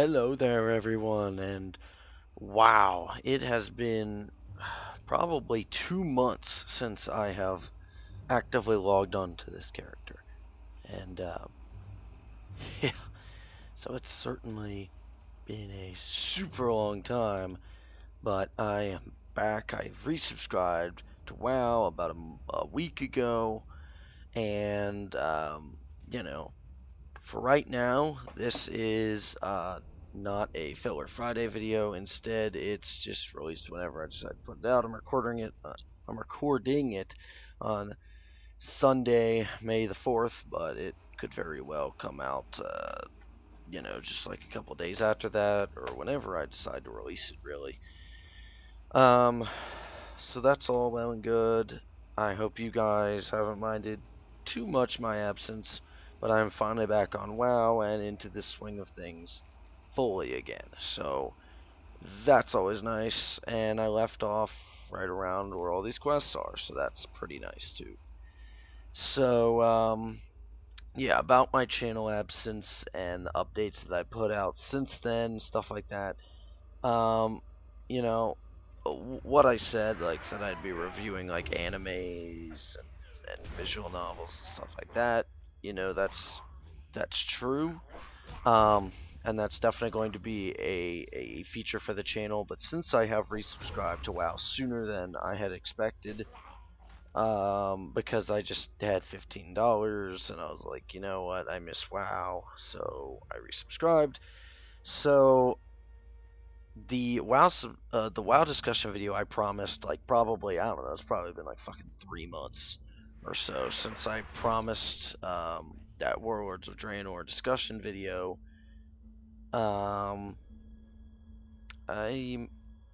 Hello there, everyone, and wow, it has been probably 2 months since I have actively logged on to this character, and yeah, so it's certainly been a super long time, but I am back. I've resubscribed to WoW about a week ago, and you know, for right now, this is not a filler Friday video. Instead, it's just released whenever I decide to put it out. I'm recording it. On Sunday, May the 4th, but it could very well come out, just like a couple days after that, or whenever I decide to release it. Really. Um, so that's all well and good. I hope you guys haven't minded too much my absence, but I'm finally back on WoW and into the swing of things fully again. So that's always nice, and I left off right around where all these quests are, so that's pretty nice too. So yeah, about my channel absence and the updates that I put out since then, stuff like that. You know, what I said, like that I'd be reviewing like animes and visual novels and stuff like that. That's true. And that's definitely going to be a feature for the channel. But since I have resubscribed to WoW sooner than I had expected, because I just had $15 and I was like, you know what, I miss WoW, so I resubscribed. So the WoW discussion video I promised, like, probably, I don't know, it's probably been like fucking 3 months or so since I promised that Warlords of Draenor discussion video. I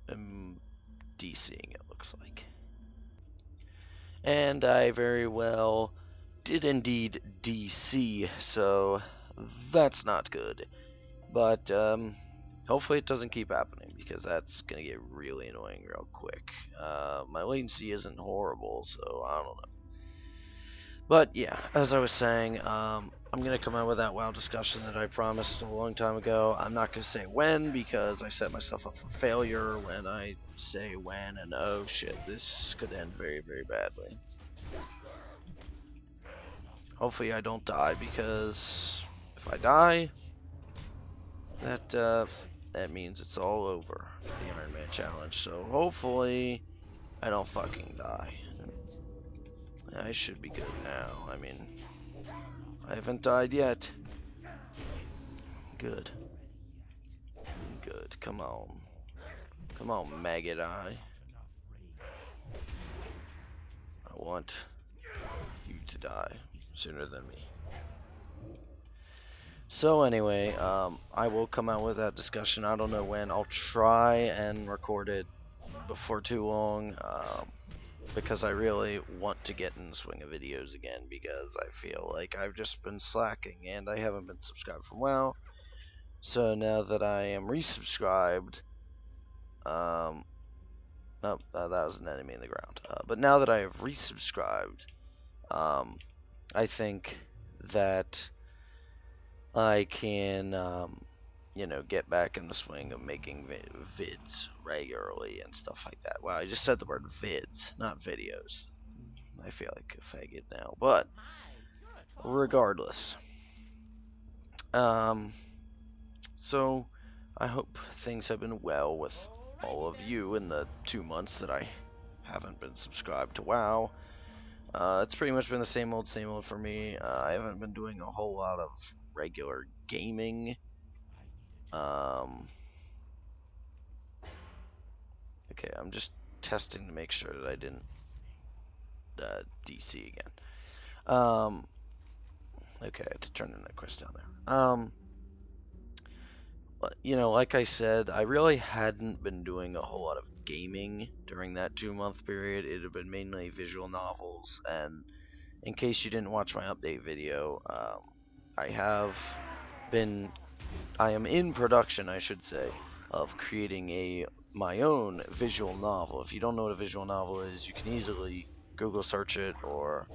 am DCing, it looks like, and I very well did indeed DC, so that's not good. But hopefully it doesn't keep happening, because that's going to get really annoying real quick. My latency isn't horrible, so I don't know. But yeah, as I was saying, I'm going to come out with that WoW discussion that I promised a long time ago. I'm not going to say when, because I set myself up for failure when I say when, and oh shit, this could end very, very badly. Hopefully I don't die, because if I die, that means it's all over for the Ironman challenge. So hopefully I don't fucking die. I should be good now. I mean, I haven't died yet. Good. Good. Come on. Come on, maggot eye. I want you to die sooner than me. So anyway, I will come out with that discussion. I don't know when. I'll try and record it before too long, because I really want to get in the swing of videos again, because I feel like I've just been slacking and I haven't been subscribed for a while. So now that I am resubscribed, that was an enemy in the ground. But now that I have resubscribed, I think that I can, get back in the swing of making vids regularly and stuff like that. Wow, I just said the word vids, not videos. I feel like a faggot now, but regardless. So I hope things have been well with all of you in the 2 months that I haven't been subscribed to WoW. It's pretty much been the same old for me. I haven't been doing a whole lot of regular gaming. Okay, I'm just testing to make sure that I didn't DC again. Okay, I had to turn in that quest down there. But, like I said, I really hadn't been doing a whole lot of gaming during that 2-month period. It had been mainly visual novels, and in case you didn't watch my update video, I am in production, I should say, of creating my own visual novel. If you don't know what a visual novel is, you can easily Google search it, or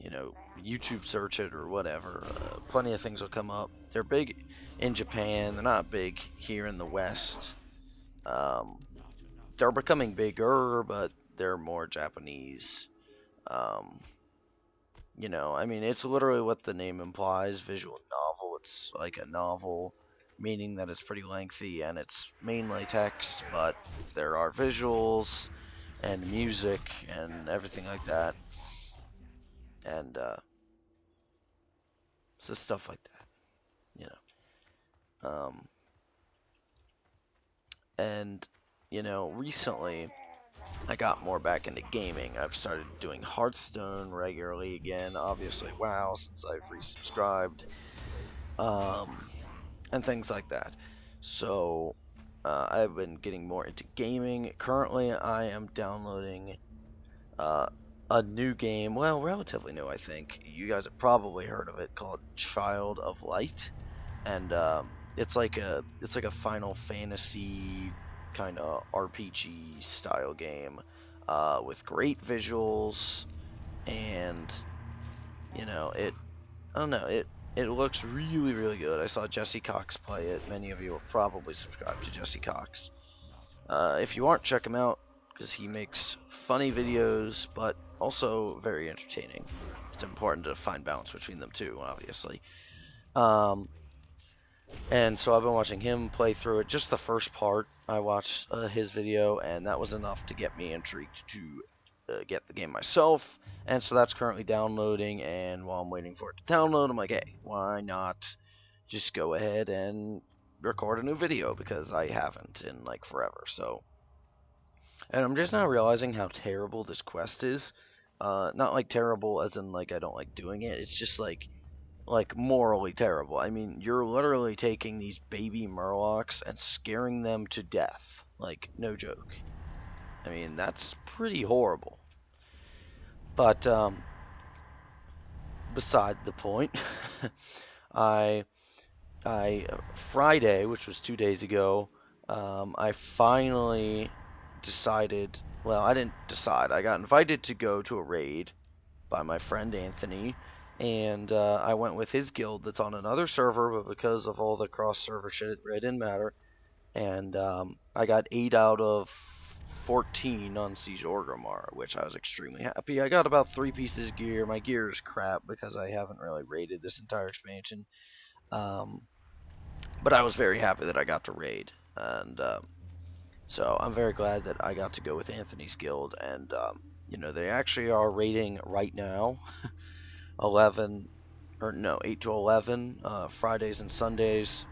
you know, YouTube search it or whatever. Plenty of things will come up. They're big in Japan. They're not big here in the West. They're becoming bigger, but they're more Japanese. You know, I mean, it's literally what the name implies, visual novel. It's like a novel, meaning that it's pretty lengthy and it's mainly text, but there are visuals and music and everything like that. And so stuff like that, you know. And, you know, recently I got more back into gaming. I've started doing Hearthstone regularly again, obviously WoW since I've resubscribed, and things like that. So I've been getting more into gaming. Currently I am downloading a new game, well, relatively new, I think. You guys have probably heard of it, called Child of Light, and it's like a Final Fantasy kind of RPG style game with great visuals, and you know, I don't know, it looks really, really good. I saw Jesse Cox play it. Many of you are probably subscribed to Jesse Cox. If you aren't, check him out, because he makes funny videos, but also very entertaining. It's important to find balance between them too, obviously. And so I've been watching him play through it. Just the first part, I watched his video, and that was enough to get me intrigued to get the game myself. And so that's currently downloading, and while I'm waiting for it to download, I'm like, hey, why not just go ahead and record a new video, because I haven't in like forever. So, and I'm just now realizing how terrible this quest is. Not like terrible as in like I don't like doing it. It's just like morally terrible. I mean, you're literally taking these baby murlocs and scaring them to death. Like, no joke. I mean, that's pretty horrible. But beside the point, I Friday, which was 2 days ago, I finally decided. Well, I didn't decide. I got invited to go to a raid by my friend Anthony, and I went with his guild that's on another server, but because of all the cross-server shit, it didn't matter. And I got 8 out of 14 on Siege Orgrimmar, which I was extremely happy. I got about 3 pieces of gear. My gear is crap because I haven't really raided this entire expansion. But I was very happy that I got to raid, and so I'm very glad that I got to go with Anthony's guild. And you know, they actually are raiding right now. 8 to 11 Fridays and Sundays,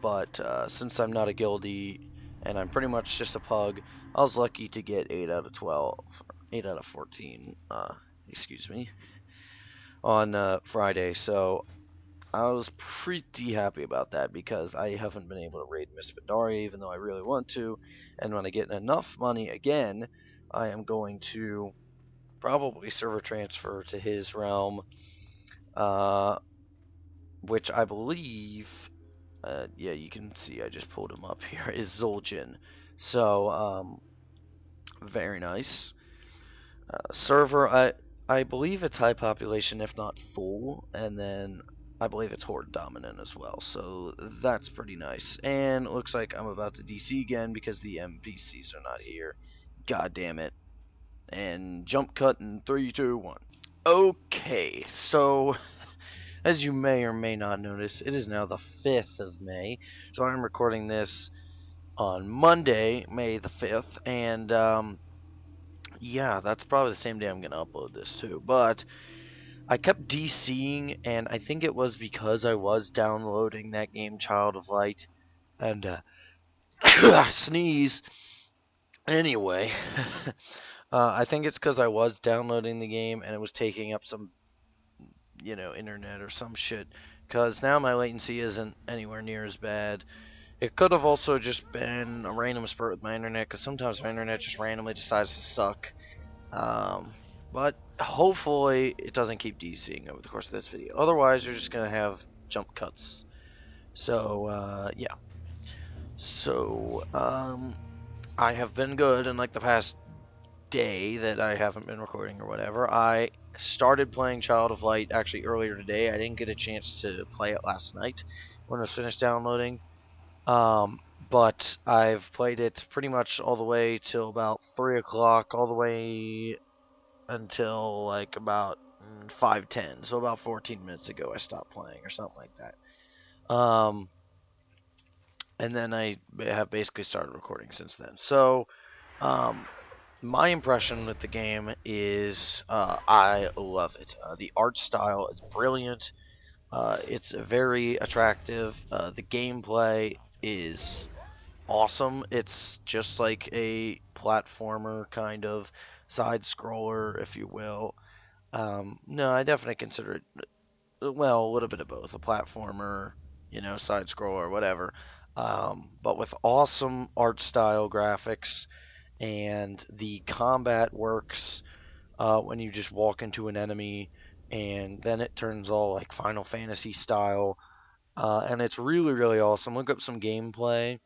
but since I'm not a guildie and I'm pretty much just a pug, I was lucky to get 8 out of 12, 8 out of 14, excuse me, on Friday. So I was pretty happy about that, because I haven't been able to raid Miss Pandaria even though I really want to, and when I get enough money again, I am going to probably server transfer to his realm, which I believe, yeah, you can see I just pulled him up here, is Zul'jin. So, very nice. Server, I believe it's high population, if not full, and then I believe it's Horde dominant as well, so that's pretty nice. And it looks like I'm about to DC again because the NPCs are not here. God damn it. And jump cut in 3, 2, 1. Okay, so as you may or may not notice, it is now the 5th of May, so I'm recording this on Monday, May the 5th, and yeah, that's probably the same day I'm going to upload this too, but I kept DCing, and I think it was because I was downloading that game, Child of Light, and sneeze. Anyway, I think it's because I was downloading the game, and it was taking up some, you know, internet or some shit, because now my latency isn't anywhere near as bad. It could have also just been a random spurt with my internet, because sometimes my internet just randomly decides to suck. But hopefully it doesn't keep DCing over the course of this video. Otherwise, you're just going to have jump cuts. So, yeah. So, I have been good in like the past day that I haven't been recording or whatever, I started playing Child of Light actually earlier today. I didn't get a chance to play it last night when I was finished downloading. But I've played it pretty much all the way till about 3 o'clock, all the way until like about 5:10. So about 14 minutes ago I stopped playing or something like that. And then I have basically started recording since then. So, my impression with the game is I love it. The art style is brilliant. It's very attractive. The gameplay is awesome. It's just like a platformer kind of side scroller, if you will. No, I definitely consider it, well, a little bit of both, a platformer, side scroller, whatever. But with awesome art style graphics, and the combat works when you just walk into an enemy, and then it turns all like Final Fantasy style, and it's really, really awesome. Look up some gameplay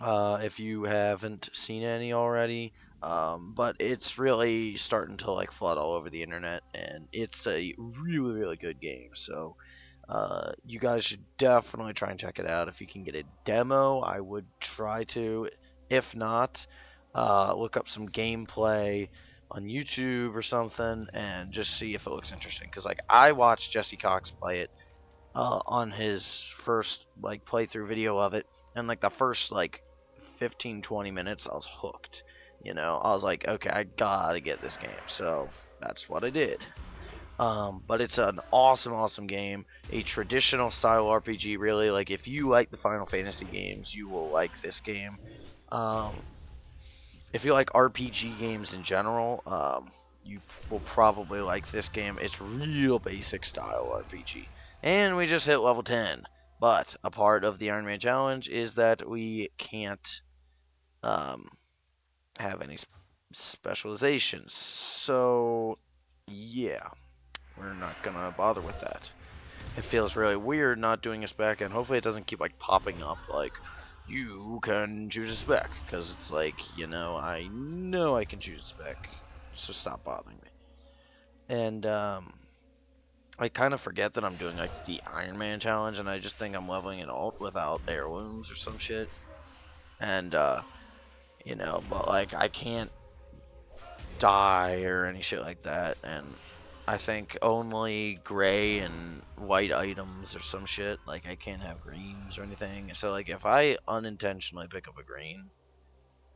if you haven't seen any already. But it's really starting to like flood all over the internet, and it's a really, really good game. So you guys should definitely try and check it out. If you can get a demo, I would try to. If not, look up some gameplay on YouTube or something and just see if it looks interesting. Because like I watched Jesse Cox play it on his first like playthrough video of it, and like the first like 15-20 minutes I was hooked. I was like, okay, I gotta get this game. So that's what I did. But it's an awesome, awesome game. A traditional style RPG, really. Like, if you like the Final Fantasy games, you will like this game. If you like RPG games in general, you will probably like this game. It's real basic style RPG. And we just hit level 10. But a part of the Ironman challenge is that we can't have any specializations. So, yeah. We're not gonna bother with that. It feels really weird not doing a spec, and hopefully it doesn't keep like popping up like you can choose a spec, because it's like, I know I can choose a spec, so stop bothering me. And I kind of forget that I'm doing like the Ironman challenge, and I just think I'm leveling it alt without heirlooms or some shit. And but like I can't die or any shit like that, and I think only gray and white items or some shit. Like, I can't have greens or anything. So, like, if I unintentionally pick up a green,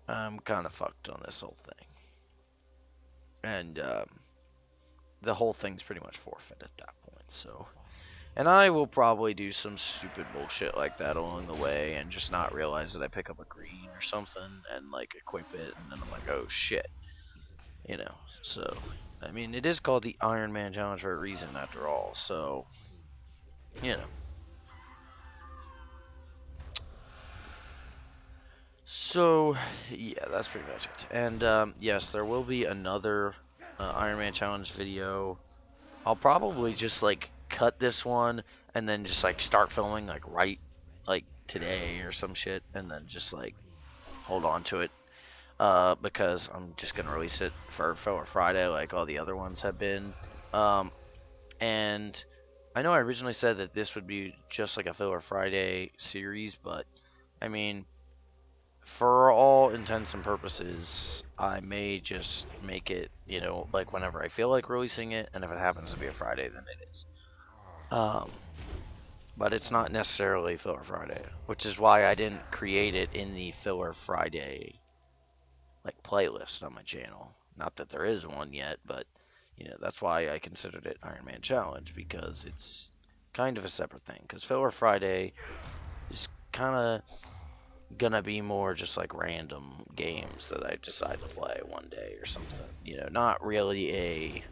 I'm kind of fucked on this whole thing. And the whole thing's pretty much forfeit at that point. So, and I will probably do some stupid bullshit like that along the way and just not realize that I pick up a green or something and, like, equip it. And then I'm like, oh, shit. So... I mean, it is called the Ironman Challenge for a reason, after all, so, So, yeah, that's pretty much it. And, yes, there will be another Ironman Challenge video. I'll probably just, like, cut this one and then just, like, start filming, like, right, like, today or some shit, and then just, like, hold on to it. Because I'm just gonna release it for Filler Friday like all the other ones have been. And I know I originally said that this would be just like a Filler Friday series, but I mean, for all intents and purposes, I may just make it, like whenever I feel like releasing it, and if it happens to be a Friday, then it is. But it's not necessarily Filler Friday, which is why I didn't create it in the Filler Friday like playlist on my channel. Not that there is one yet, but that's why I considered it Ironman Challenge, because it's kind of a separate thing. Because Filler Friday is kind of gonna be more just like random games that I decide to play one day or something. Not really a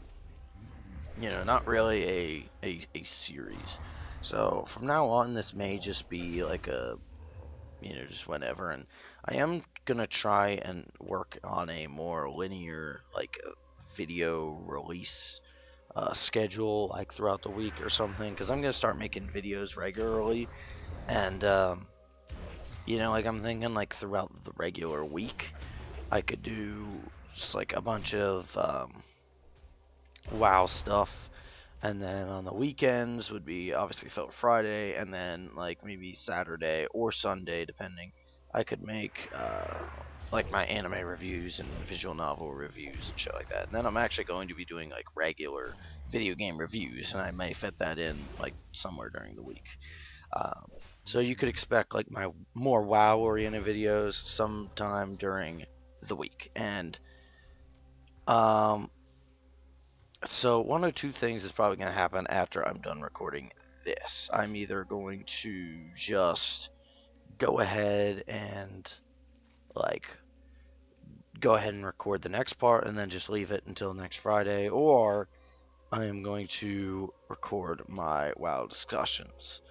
series. So from now on, this may just be like a just whenever. And I am gonna try and work on a more linear like video release schedule, like throughout the week or something, because I'm gonna start making videos regularly. And like I'm thinking like throughout the regular week I could do just like a bunch of WoW stuff. And then on the weekends would be obviously Filler Friday, and then like maybe Saturday or Sunday, depending. I could make like my anime reviews and visual novel reviews and shit like that. And then I'm actually going to be doing like regular video game reviews, and I may fit that in like somewhere during the week. So you could expect like my more WoW oriented videos sometime during the week. And so one or two things is probably going to happen after I'm done recording this. I'm either going to just go ahead and like go ahead and record the next part and then just leave it until next Friday, or I am going to record my WoW discussions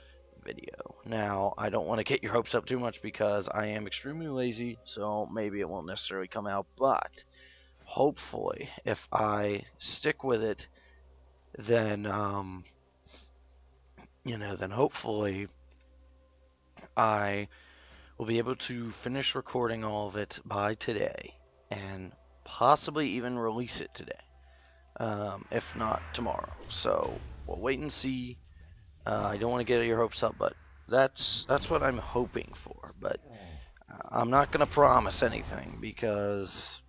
video. Now, I don't want to get your hopes up too much because I am extremely lazy, so maybe it won't necessarily come out, but hopefully if I stick with it, then then hopefully I will be able to finish recording all of it by today and possibly even release it today, if not tomorrow. So we'll wait and see. I don't want to get your hopes up, but that's what I'm hoping for. But I'm not gonna promise anything because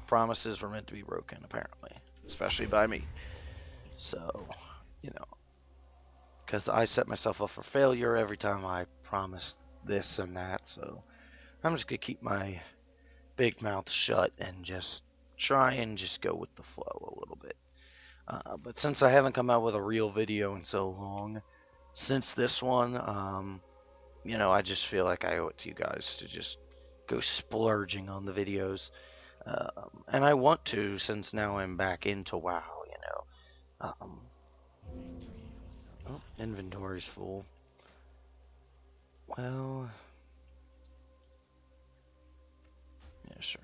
promises were meant to be broken, apparently, especially by me. So, because I set myself up for failure every time I promised this and that. So I'm just gonna keep my big mouth shut and just try and just go with the flow a little bit. But since I haven't come out with a real video in so long, since this one, I just feel like I owe it to you guys to just go splurging on the videos. And I want to, since now I'm back into WoW, oh, inventory's full. Well, yeah, sure.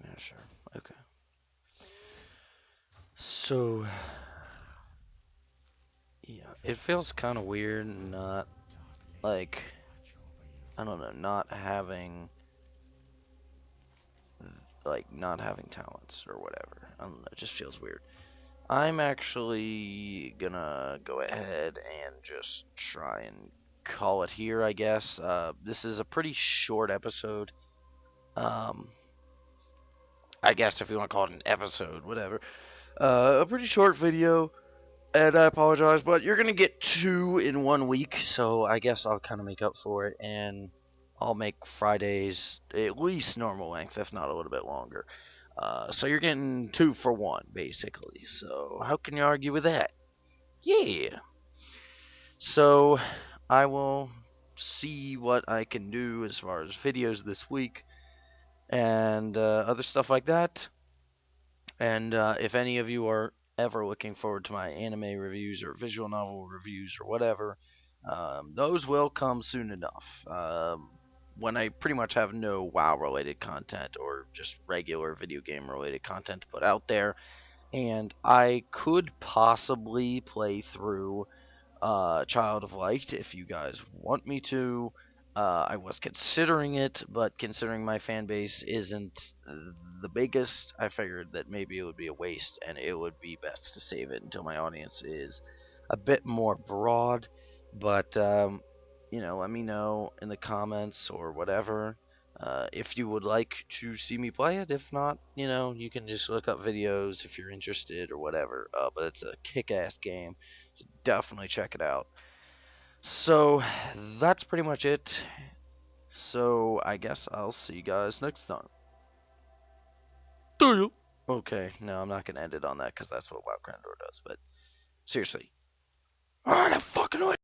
Yeah, sure. Okay. So, yeah, it feels kind of weird not, like, I don't know, not having talents or whatever. I don't know, it just feels weird. I'm actually gonna go ahead and just try and call it here, I guess. This is a pretty short episode. I guess if you want to call it an episode, whatever. A pretty short video, and I apologize, but you're gonna get 2 in 1 week, so I guess I'll kind of make up for it, and I'll make Fridays at least normal length, if not a little bit longer. So you're getting 2 for 1, basically. So how can you argue with that? Yeah. So I will see what I can do as far as videos this week and other stuff like that. And if any of you are ever looking forward to my anime reviews or visual novel reviews or whatever, those will come soon enough. When I pretty much have no WoW related content or just regular video game related content to put out there. And I could possibly play through Child of Light if you guys want me to. I was considering it, but considering my fan base isn't the biggest, I figured that maybe it would be a waste and it would be best to save it until my audience is a bit more broad. But let me know in the comments or whatever if you would like to see me play it. If not, you can just look up videos if you're interested or whatever. But it's a kick-ass game, so definitely check it out. So that's pretty much it. So I guess I'll see you guys next time. Do you? Okay, no, I'm not gonna end it on that because that's what WoW Grandor does. But seriously, alright, I'm fucking away.